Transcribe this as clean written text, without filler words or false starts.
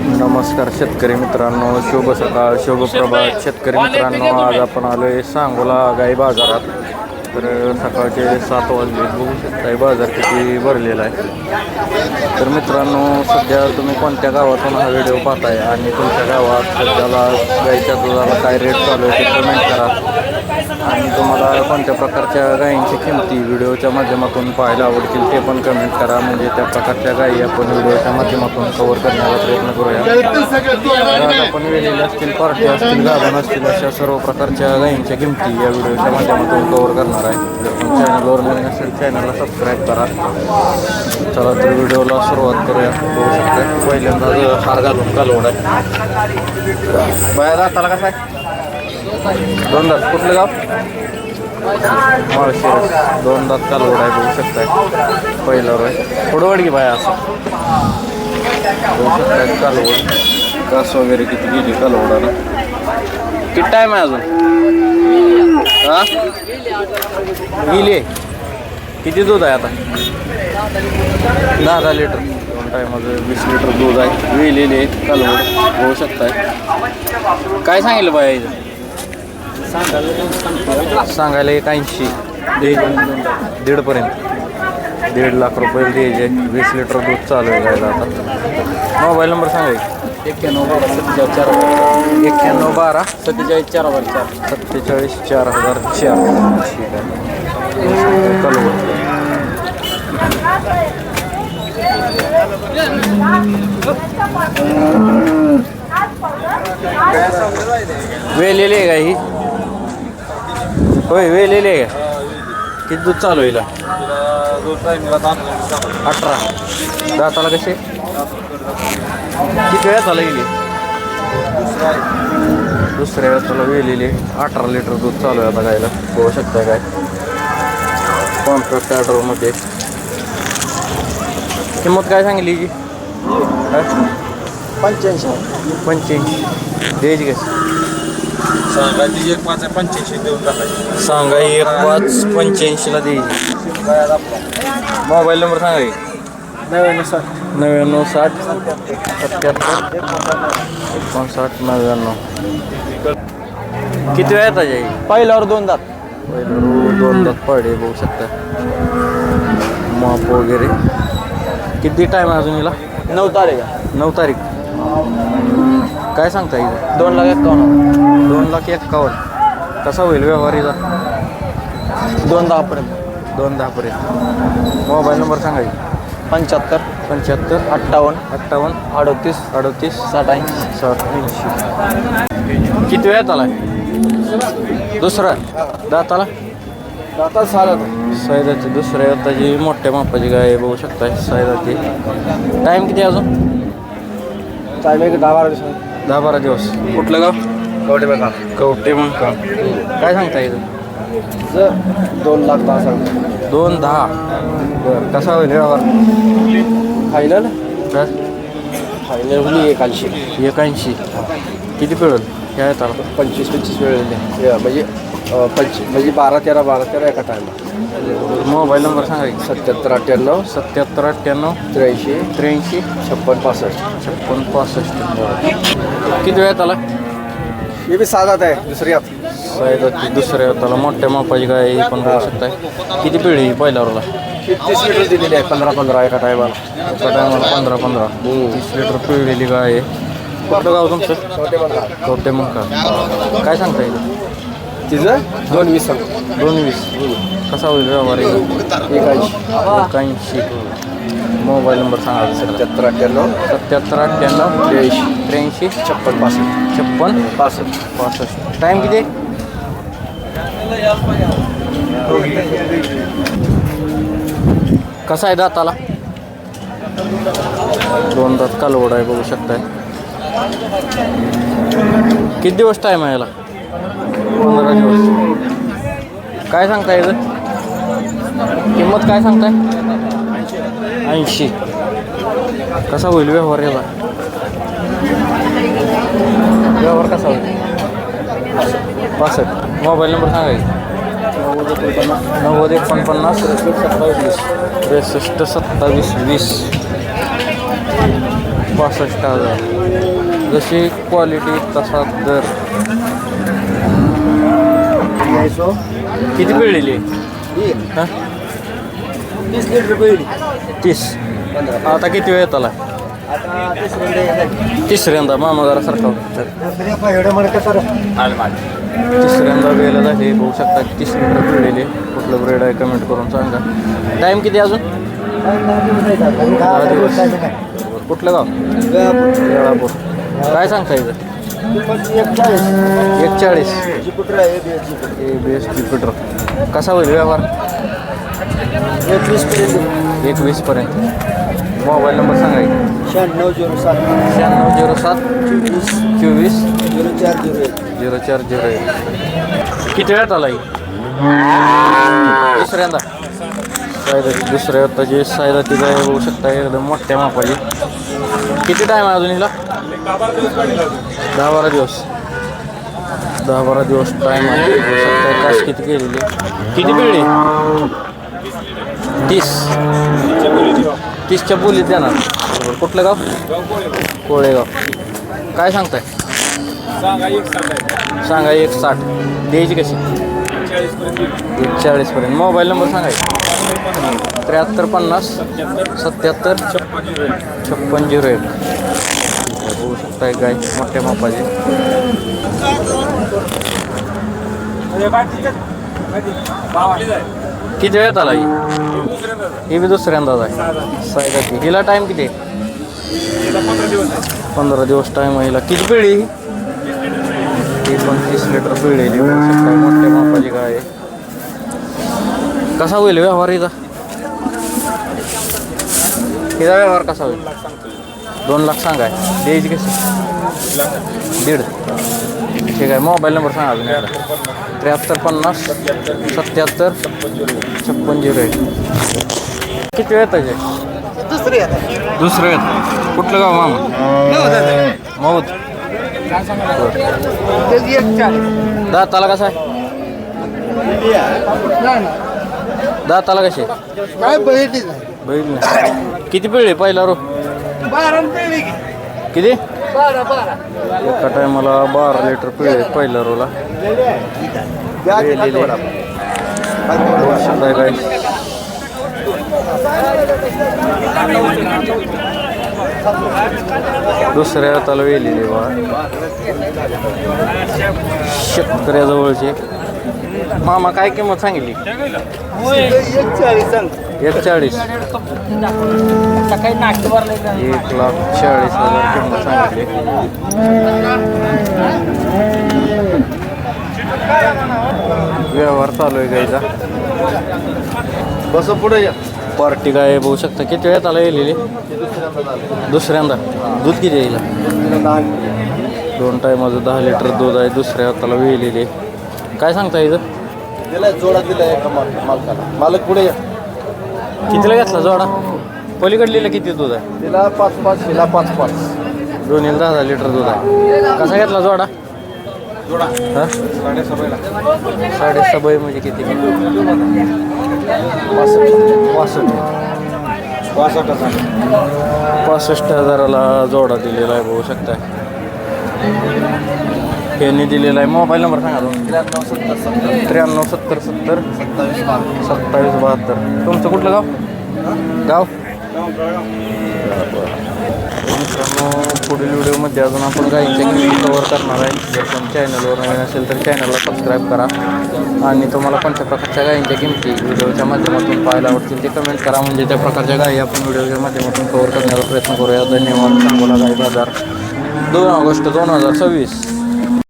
नमस्कार शेतकरी मित्रांनो, शुभ सकाळ, शुभ प्रभात. शेतकरी मित्रांनो, आज आपण आलोय सांगोला गाई बाजारात. तर सकाळचे 7 वाजले. बघू शकताय बाजार किती भरलेला आहे. तर मित्रांनो, सध्या तुम्ही कोणत्या गावातून हा व्हिडिओ पाहताय आणि तुमच्या गावात सध्याला गाईच्या दुधाला काय रेट चालू आहे ते कमेंट करा. आणि तुम्हाला कोणत्या प्रकारच्या गायींची किमती व्हिडिओच्या माध्यमातून पाहायला आवडतील ते पण कमेंट करा. म्हणजे त्या प्रकारच्या गायी आपण व्हिडिओच्या माध्यमातून कव्हर करण्याचा प्रयत्न करूया. आज आपण वेलेले असतील, पार्टी असतील, गाभण असतील अशा सर्व प्रकारच्या गायींच्या किमती या व्हिडिओच्या माध्यमातून कव्हर करणार आहे. जर तुम्ही चॅनलवर नवीन असेल चॅनलला सबस्क्राईब करा. चला तर व्हिडिओला सुरुवात करूया. बघू शकता पहिल्यांदा हार घालून कालवड आहे. बाया दाताला कसा आहे? 2 दात. कुठलं गाव? माळशिरस. 2 दात कालवड आहे. बघू शकताय पहिल्यावर आहे. थोडं वडगी बाया असं बघू शकताय. कालवड कास वगैरे किती गेली कालवडाला. किती टाईम आहे अजून? हां गेली. किती दूध आहे आता? 10 लिटर. 2 टायमाचं 20 लिटर दूध आहे. वेलेले कालवड बघू शकताय. काय सांगितलं बाया इथं? सांगायला 81. 1.5पर्यंत 1.5 लाख रुपये द्यायचे. 20 लिटर दूध चालू आहे गायला आता. मोबाईल नंबर सांगायचा? 9112 47 4004. 47 4004. ठीक आहे. कालवड वेलेली आहे का ही? होय वेलेली आहे का? किती दूध चालू आहे? 18. दाताला कसे? किती वेळा चालू गेली? दुसऱ्या वेळाला वेलेली. 18 लिटर दूध चालू आहे आता गायला. बघू शकता काय कॉन्ट्रॅक्ट ऑर्डरमध्ये. किंमत काय सांगली की? 85 द्यायची कशी? सांगा 1.585 देऊन टाकायची. सांगा 1.585ला द्यायची. मोबाईल नंबर सांगा की? 99 60 77 59 99. किती वेळ येतात जाई? पहिल्यावर 2 दात. पहिल्यावर 2 दात पडे. बघू शकता माप वगैरे. किती टाईम आहे अजून हिला? 9 तारीख आहे. 9 तारीख. काय सांगता येईल? 2,51,000. 2,51,000. कसा होईल व्यवहारीचा? 2,10 पर्यंत. 2,10 मोबाईल नंबर सांगा की? 75 75 58 58 38 38 60 80. किती वेळात आला? दुसरा दाताला? आता 6 दात. सैदाची दुसऱ्या आताची मोठ्या मापाची गाय बघू शकता. सैदाची टाईम किती अजून? टाईम एक 10-12 दिवस. 10-12 दिवस. कुठलं गाव? कवटे बघा. कवटे मग का? काय सांगता येतं? 2,10,000 सांगतो. 2,10. बरं. कसा होईल व्यवहार? फायनल काय? फायनल होईल 81. 81. किती पिळल ह्या येतात? 25-25 वेळ म्हणजे 25 म्हणजे 12-13 एका टायमा. मोबाईल नंबर सांगा की? 77 77 98 83 83 56 56 65. किती वेळात आला? हे बी 6 दात आहे. दुसरी आत सैदाची दुसऱ्या त्याला मोठ्या मापाची गाय ही पण बघू शकताय. किती पिढी पहिल्यावरला? 30 लिटर दिलेली आहे. 15-15 एका टायमाला. एका टायमाला 15-15 30 लिटर पिळलेली गाय आहे. कुठलं गाव तुमचं? कवटे बघा. कवटे मग का? काय सांगता येईल? तिचं 2,20 सांगतो. 2,20. कसा होईल व्यवहार? 81. मोबाईल नंबर सांगा? 77 98 77 98 83 56 56 65. टाईम किती? कसा आहे दाताला? 2 दात कालवड आहे. बघू शकताय. किती दिवस टाईम आहे याला? 15 दिवस. काय सांगता येतं? किंमत काय सांगताय? 80. कसा होईल व्यवहार याला? व्यवहार कसा होईल? 65. मोबाईल नंबर सांगा की? 90 49 63 27 20. 65,000. जशी क्वालिटी तसा दर. किती पिळलेली हां 30 लिटर पहिली 30. आता किती वेळ आला? आता तिसऱ्यांदा मामा जरा सारखा तिसऱ्यांदा वेळेला झाली. बघू शकता 30 लिटर पिळलेली. कुठलं ब्रेड आहे कमेंट करून सांगा. टाईम किती अजून? 10 दिवस. कुठलं गाव? वेळापूर. काय सांगता येतं? 41 ABS ज्युपिटर. कसा होईल व्यवहार? 21 पर्यंत. मोबाईल नंबर सांगा. 9607 9607 24 0401. किती वेळात आला ही? दुसऱ्यांदा दुसऱ्या आत्ताची सायदातीला बघू शकता एकदम मोठ्या मापाची. किती टाईम आहे अजून हिला? 10-12 दिवस. 10-12 दिवस टाईम आहे. बघू शकता कास किती केलेली. किती पिळली? 30च्या बोलीत देणार. कुठलं गाव? कोळेगाव. काय सांगताय? सांगा 160. द्यायची कशी? 140 पर्यंत. मोबाईल नंबर सांगायचा. 7350 77 5601. बघू शकताय गाय मोठ्या मापाची. किती वेळात आला ही बी दुसऱ्यांदाच आहे सायदाची. हिला टाईम किती आहे? 15 दिवस टाईम आहे हिला. किती पिळी ही? 30 लिटर पिळलेली. मोठ्या मापाची गाय आहे. कसा होईल व्यवहार हिचा? हिचा व्यवहार कसा होईल? 2 लाख सांगाय. द्यायची कशी? 1.5. ठीक आहे. मोबाईल नंबर सांगा अजून एकदा. 7350 77 5601. किती वेळ आहे? दुसरं येत. कुठलं गाव मामा? मौद. दाताला कसा आहे? दाताला कसे? काय बहिणी बघितलं ना. किती पिळे पहिला रो? किती? एका टायमाला 12 लिटर पिळे पहिल्या रोला. काय दुसऱ्या हाताला वेलेली बा. शेतकऱ्याजवळची. मामा काय किंमत सांगितली? 140. 1,40,000 किंमत सांगितली. व्यवहार चालू आहे गायचा. बस पुढे या. पार्टी काय बघू शकता. किती वेळात आला येलेली? दुसऱ्यांदा. दूध किती येईल? 2 टायमाचं 10 लिटर दूध आहे. दुसऱ्या हाताला वेलेली. काय सांगता इथं? दिलाय जोडा दिलाय एका मालकाला. मालक पुढे या. कितीला घेतला जोडा? पलीकडलीला किती दूध आहे? तिला 5-5 हिला 5-5. दोन्हीला 10 लिटर दूध आहे. कसा घेतला जोडा? जोडा हां 7.5 म्हणजे किती? 65,000ला जोडा दिलेला आहे. बघू शकता. यांनी दिलेला आहे. मोबाईल नंबर सांगा तुम्ही. 93 70 70 27 72. तुमचं कुठलं गाव? गाव मित्रांनो, पुढील व्हिडिओमध्ये अजून आपण गाईंच्या किमती कव्हर करणार आहे. जर पण चॅनलवर नवीन असेल तर चॅनलला सबस्क्राईब करा आणि तुम्हाला कोणत्या प्रकारच्या गाईंच्या किमती व्हिडिओच्या माध्यमातून पाहायला आवडतील ते कमेंट करा. म्हणजे त्या प्रकारच्या गायी आपण व्हिडिओच्या माध्यमातून कव्हर करण्याचा प्रयत्न करूया. धन्यवाद. सांगोला गाई बाजार 2 ऑगस्ट 2026.